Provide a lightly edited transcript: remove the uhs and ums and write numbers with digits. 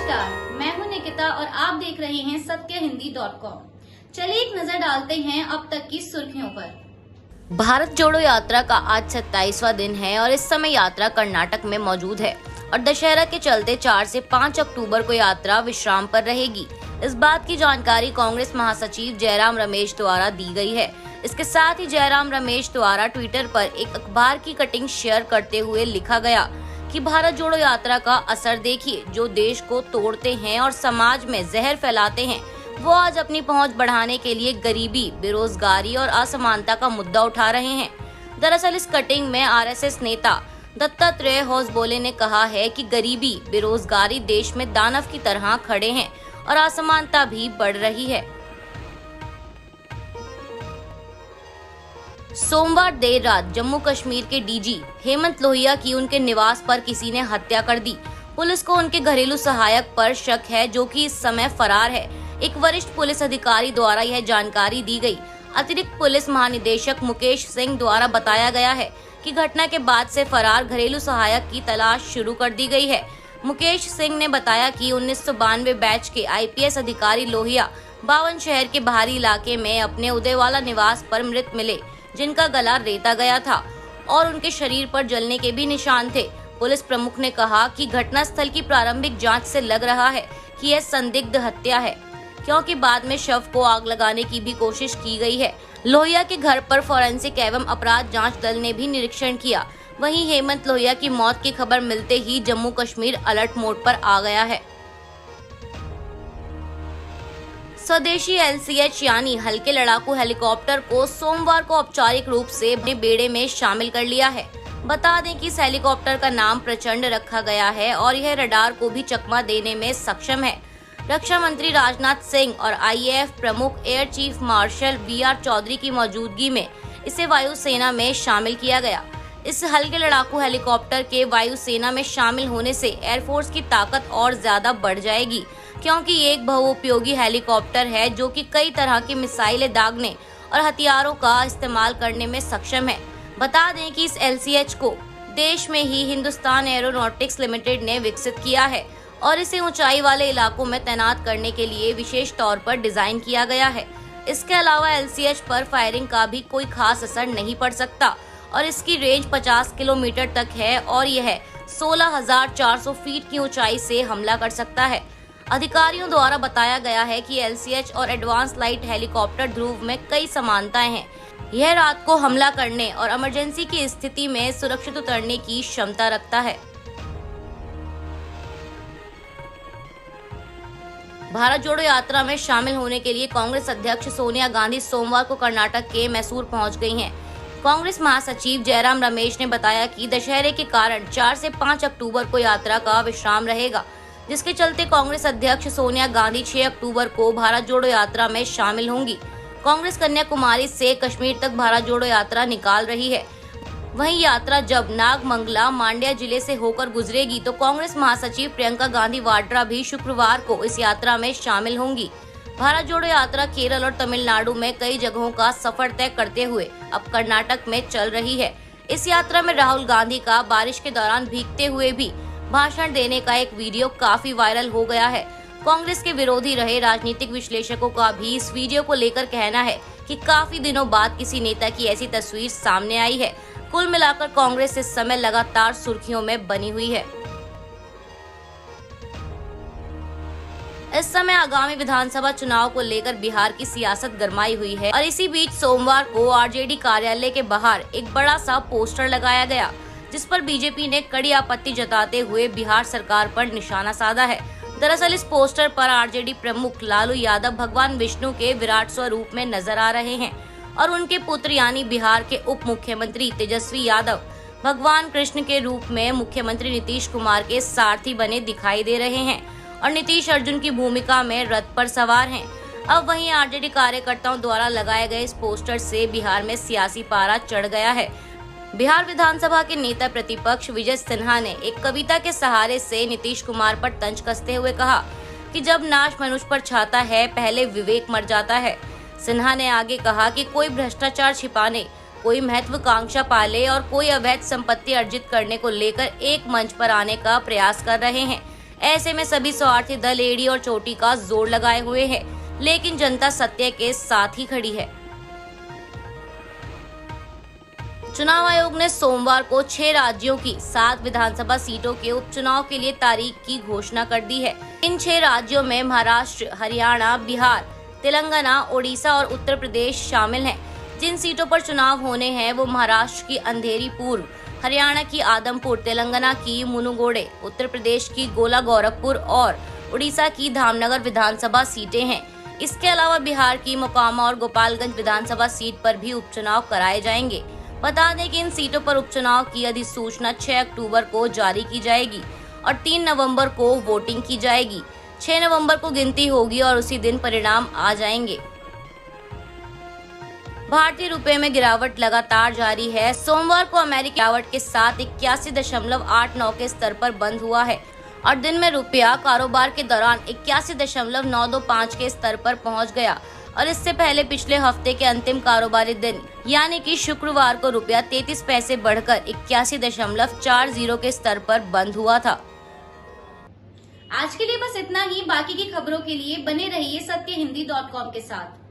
नमस्कार, मैं हूं निकिता और आप देख रहे हैं सत्यहिंदी.com। चलिए एक नजर डालते हैं अब तक की सुर्खियों पर। भारत जोड़ो यात्रा का आज 27वां दिन है और इस समय यात्रा कर्नाटक में मौजूद है और दशहरा के चलते 4 से 5 अक्टूबर को यात्रा विश्राम पर रहेगी। इस बात की जानकारी कांग्रेस महासचिव जयराम रमेश द्वारा दी गई है। इसके साथ ही जयराम रमेश द्वारा ट्विटर पर एक अखबार की कटिंग शेयर करते हुए लिखा गया कि भारत जोड़ो यात्रा का असर देखिए, जो देश को तोड़ते हैं और समाज में जहर फैलाते हैं, वो आज अपनी पहुंच बढ़ाने के लिए गरीबी, बेरोजगारी और असमानता का मुद्दा उठा रहे हैं। दरअसल इस कटिंग में आरएसएस नेता दत्तात्रेय होसबोले ने कहा है कि गरीबी, बेरोजगारी देश में दानव की तरह खड़े हैं और असमानता भी बढ़ रही है। सोमवार देर रात जम्मू कश्मीर के डीजी हेमंत लोहिया की उनके निवास पर किसी ने हत्या कर दी। पुलिस को उनके घरेलू सहायक पर शक है, जो कि इस समय फरार है। एक वरिष्ठ पुलिस अधिकारी द्वारा यह जानकारी दी गई। अतिरिक्त पुलिस महानिदेशक मुकेश सिंह द्वारा बताया गया है कि घटना के बाद से फरार घरेलू सहायक की तलाश शुरू कर दी गई है। मुकेश सिंह ने बताया कि 1992 बैच के आईपीएस अधिकारी लोहिया बावन शहर के बाहरी इलाके में अपने उदयवाला निवास पर मृत मिले, जिनका गला रेता गया था और उनके शरीर पर जलने के भी निशान थे। पुलिस प्रमुख ने कहा कि घटनास्थल की प्रारंभिक जांच से लग रहा है कि यह संदिग्ध हत्या है, क्योंकि बाद में शव को आग लगाने की भी कोशिश की गई है। लोहिया के घर पर फोरेंसिक एवं अपराध जांच दल ने भी निरीक्षण किया। वहीं हेमंत लोहिया की मौत की खबर मिलते ही जम्मू कश्मीर अलर्ट मोड पर आ गया है। स्वदेशी एलसीएच यानी हल्के लड़ाकू हेलीकॉप्टर को सोमवार को औपचारिक रूप से अपने बेड़े में शामिल कर लिया है। बता दें कि इस हेलीकॉप्टर का नाम प्रचंड रखा गया है और यह रडार को भी चकमा देने में सक्षम है। रक्षा मंत्री राजनाथ सिंह और आईएएफ प्रमुख air chief marshal BR Chaudhary की मौजूदगी में इसे वायुसेना में शामिल किया गया। इस हल्के लड़ाकू हेलीकॉप्टर के वायुसेना में शामिल होने से एयरफोर्स की ताकत और ज्यादा बढ़ जाएगी, क्योंकि ये एक बहुउपयोगी हेलीकॉप्टर है जो कि कई तरह की मिसाइलें दागने और हथियारों का इस्तेमाल करने में सक्षम है। बता दें कि इस एलसीएच को देश में ही हिंदुस्तान एरोनॉटिक्स लिमिटेड ने विकसित किया है और इसे ऊंचाई वाले इलाकों में तैनात करने के लिए विशेष तौर पर डिजाइन किया गया है। इसके अलावा एलसीएच पर फायरिंग का भी कोई खास असर नहीं पड़ सकता और इसकी रेंज 50 किलोमीटर तक है और यह 16,400 फीट की ऊंचाई से हमला कर सकता है। अधिकारियों द्वारा बताया गया है कि एलसीएच और एडवांस लाइट हेलीकॉप्टर ध्रुव में कई समानताएं हैं। यह रात को हमला करने और इमरजेंसी की स्थिति में सुरक्षित उतरने की क्षमता रखता है। भारत जोड़ो यात्रा में शामिल होने के लिए कांग्रेस अध्यक्ष सोनिया गांधी सोमवार को कर्नाटक के मैसूर पहुंच गई हैं। कांग्रेस महासचिव जयराम रमेश ने बताया कि दशहरे के कारण 4 से 5 अक्टूबर को यात्रा का विश्राम रहेगा, जिसके चलते कांग्रेस अध्यक्ष सोनिया गांधी 6 अक्टूबर को भारत जोड़ो यात्रा में शामिल होंगी। कांग्रेस कन्याकुमारी से कश्मीर तक भारत जोड़ो यात्रा निकाल रही है। वहीं यात्रा जब नागमंगला मांड्या जिले से होकर गुजरेगी तो कांग्रेस महासचिव प्रियंका गांधी वाड्रा भी शुक्रवार को इस यात्रा में शामिल होंगी। भारत जोड़ो यात्रा केरल और तमिलनाडु में कई जगहों का सफर तय करते हुए अब कर्नाटक में चल रही है। इस यात्रा में राहुल गांधी का बारिश के दौरान भीगते हुए भी भाषण देने का एक वीडियो काफी वायरल हो गया है। कांग्रेस के विरोधी रहे राजनीतिक विश्लेषकों का भी इस वीडियो को लेकर कहना है कि काफी दिनों बाद किसी नेता की ऐसी तस्वीर सामने आई है। कुल मिलाकर कांग्रेस इस समय लगातार सुर्खियों में बनी हुई है। इस समय आगामी विधानसभा चुनाव को लेकर बिहार की सियासत गरमाई हुई है और इसी बीच सोमवार को आरजेडी कार्यालय के बाहर एक बड़ा सा पोस्टर लगाया गया, जिस पर बीजेपी ने कड़ी आपत्ति जताते हुए बिहार सरकार पर निशाना साधा है। दरअसल इस पोस्टर पर आरजेडी प्रमुख लालू यादव भगवान विष्णु के विराट स्वरूप में नजर आ रहे हैं और उनके पुत्र यानी बिहार के उप मुख्यमंत्री तेजस्वी यादव भगवान कृष्ण के रूप में मुख्यमंत्री नीतीश कुमार के सारथी बने दिखाई दे रहे हैं और नीतीश अर्जुन की भूमिका में रथ पर सवार हैं। अब वहीं आरजेडी कार्यकर्ताओं द्वारा लगाए गए इस पोस्टर से बिहार में सियासी पारा चढ़ गया है। बिहार विधानसभा के नेता प्रतिपक्ष विजय सिन्हा ने एक कविता के सहारे से नीतीश कुमार पर तंज कसते हुए कहा कि जब नाश मनुष्य पर छाता है, पहले विवेक मर जाता है। सिन्हा ने आगे कहा कि कोई भ्रष्टाचार छिपाने, कोई महत्वाकांक्षा पाले और कोई अवैध संपत्ति अर्जित करने को लेकर एक मंच पर आने का प्रयास कर रहे हैं। ऐसे में सभी स्वार्थी दल एड़ी और चोटी का जोर लगाए हुए है, लेकिन जनता सत्य के साथ ही खड़ी है। चुनाव आयोग ने सोमवार को 6 राज्यों की 7 विधानसभा सीटों के उपचुनाव के लिए तारीख की घोषणा कर दी है। इन 6 राज्यों में महाराष्ट्र, हरियाणा, बिहार, तेलंगाना, ओडिशा और उत्तर प्रदेश शामिल हैं। जिन सीटों पर चुनाव होने हैं वो महाराष्ट्र की अंधेरी पूर्व, हरियाणा की आदमपुर, तेलंगाना की मुनुगोडे, उत्तर प्रदेश की गोला गोरखपुर और उड़ीसा की धामनगर विधानसभा सीटें हैं। इसके अलावा बिहार की मोकामा और गोपालगंज विधानसभा सीट पर भी उपचुनाव कराए जाएंगे। बता दें कि इन सीटों पर उपचुनाव की अधिसूचना 6 अक्टूबर को जारी की जाएगी और 3 नवंबर को वोटिंग की जाएगी। 6 नवंबर को गिनती होगी और उसी दिन परिणाम आ जाएंगे। भारतीय रुपए में गिरावट लगातार जारी है। सोमवार को अमेरिकी गिरावट के साथ 81.89 के स्तर पर बंद हुआ है और दिन में रुपया कारोबार के दौरान 81.925 के स्तर पर पहुंच गया और इससे पहले पिछले हफ्ते के अंतिम कारोबारी दिन यानी कि शुक्रवार को रुपया 33 पैसे बढ़कर 81.40 के स्तर पर बंद हुआ था। आज के लिए बस इतना ही। बाकी की खबरों के लिए बने रहिए सत्यहिंदी.com के साथ।